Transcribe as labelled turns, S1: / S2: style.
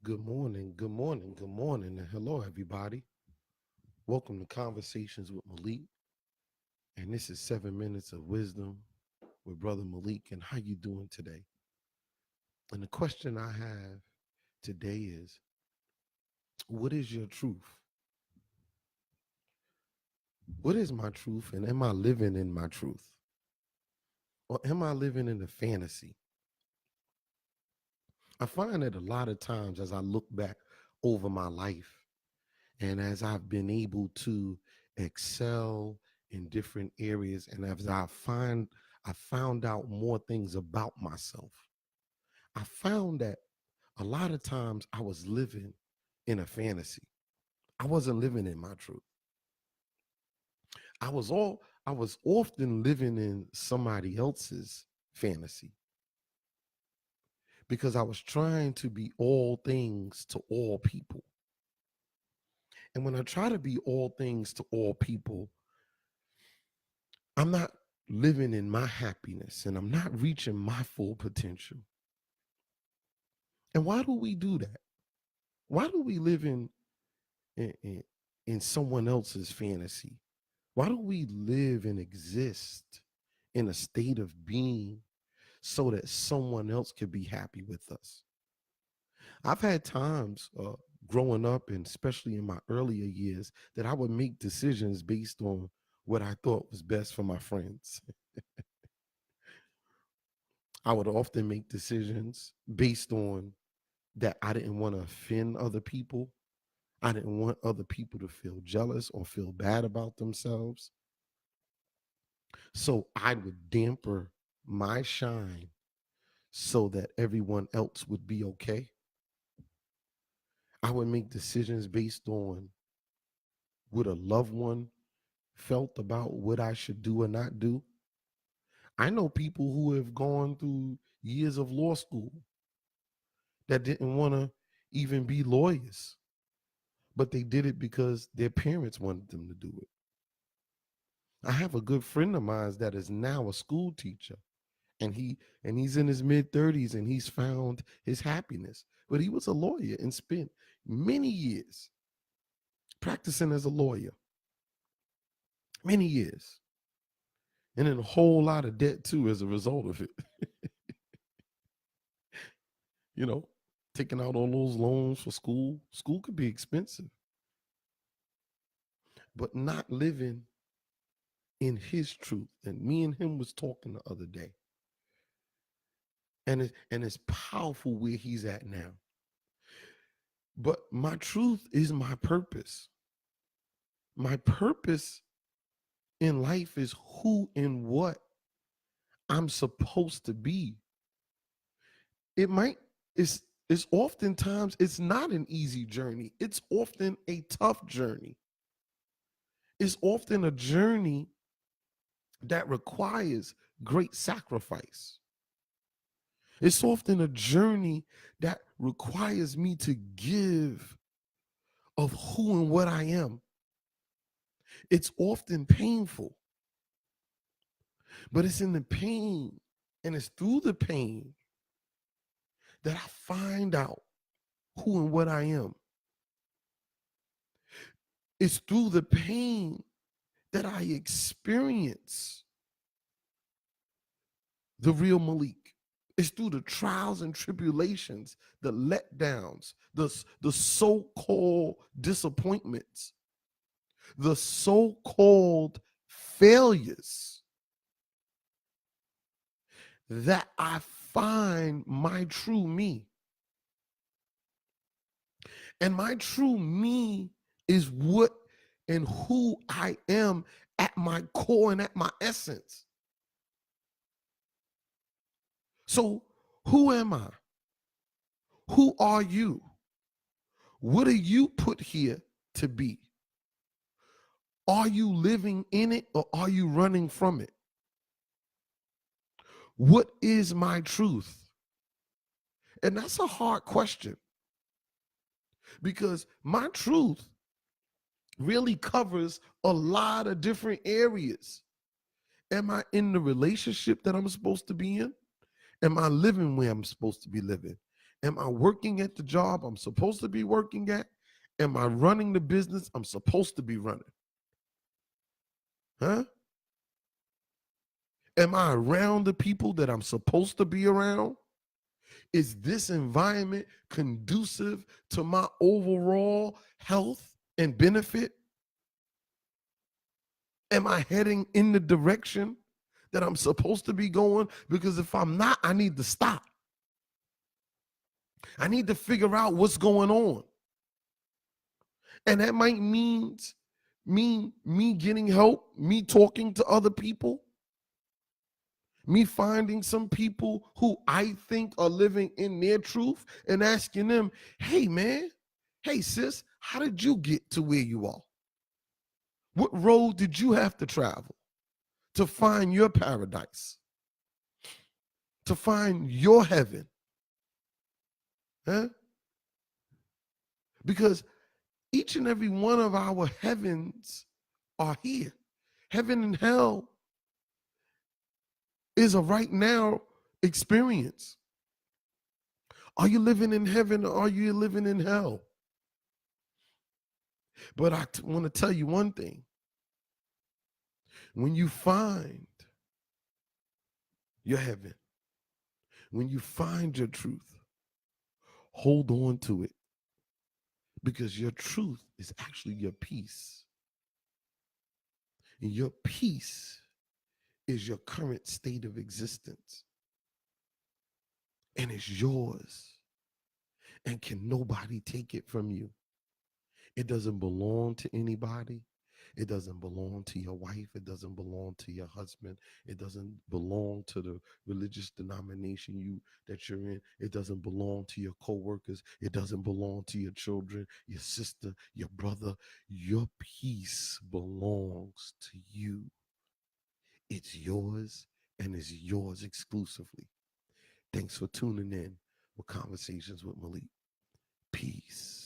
S1: Good morning, good morning, good morning, and hello, everybody. Welcome to Conversations with Malik, and this is 7 minutes of wisdom with Brother Malik. And how you doing today? And the question I have today is, what is your truth? What is my truth, and am I living in my truth, or am I living in a fantasy? I find that a lot of times, as I look back over my life, and as I've been able to excel in different areas, and as I found out more things about myself, I found that a lot of times I was living in a fantasy. I wasn't living in my truth. I was often living in somebody else's fantasy because I was trying to be all things to all people. And when I try to be all things to all people, I'm not living in my happiness and I'm not reaching my full potential. And why do we do that? Why do we live in, in, in someone else's fantasy? Why do we live and exist in a state of being so that someone else could be happy with us? I've had times growing up, and especially in my earlier years, that I would make decisions based on what I thought was best for my friends. I would often make decisions based on that I didn't want to offend other people. I didn't want other people to feel jealous or feel bad about themselves. So I would damper my shine so that everyone else would be okay. I would make decisions based on what a loved one felt about what I should do or not do. I know people who have gone through years of law school that didn't want to even be lawyers, but they did it because their parents wanted them to do it. I have a good friend of mine that is now a school teacher, and he's in his mid 30s and he's found his happiness. But he was a lawyer and spent many years practicing as a lawyer, many years, and in a whole lot of debt too as a result of it. you know, Taking out all those loans for school. School could be expensive, but not living in his truth. And me and him was talking the other day, and it's powerful where he's at now. But my truth is my purpose. My purpose in life is who and what I'm supposed to be. It might it's oftentimes it's not an easy journey. It's often a tough journey. It's often a journey that requires great sacrifice. It's often a journey that requires me to give of who and what I am. It's often painful, but it's in the pain and it's through the pain that I find out who and what I am. It's through the pain that I experience the real Malik. It's through the trials and tribulations, the letdowns, the so-called disappointments, the so-called failures that I find my true me. And my true me is what and who I am at my core and at my essence. So, who am I? Who are you? What are you put here to be? Are you living in it or are you running from it? What is my truth? And that's a hard question because my truth really covers a lot of different areas. Am I in the relationship that I'm supposed to be in? Am I living where I'm supposed to be living? Am I working at the job I'm supposed to be working at? Am I running the business I'm supposed to be running? Huh? Am I around the people that I'm supposed to be around? Is this environment conducive to my overall health and benefit? Am I heading in the direction that I'm supposed to be going? Because if I'm not, I need to stop. I need to figure out what's going on. And that might mean me getting help, me talking to other people, me finding some people who I think are living in their truth and asking them, hey man, hey sis, how did you get to where you are? What road did you have to travel to find your paradise, to find your heaven? Huh? Because each and every one of our heavens are here. Heaven and hell is a right now experience. Are you living in heaven or are you living in hell? But I want to tell you one thing. When you find your heaven, when you find your truth, hold on to it, because your truth is actually your peace. And your peace is your current state of existence. And it's yours. And can nobody take it from you? It doesn't belong to anybody. It doesn't belong to your wife. It doesn't belong to your husband. It doesn't belong to the religious denomination that you're in. It doesn't belong to your coworkers. It doesn't belong to your children, your sister, your brother. Your peace belongs to you. It's yours and it's yours exclusively. Thanks for tuning in with Conversations with Malik. Peace.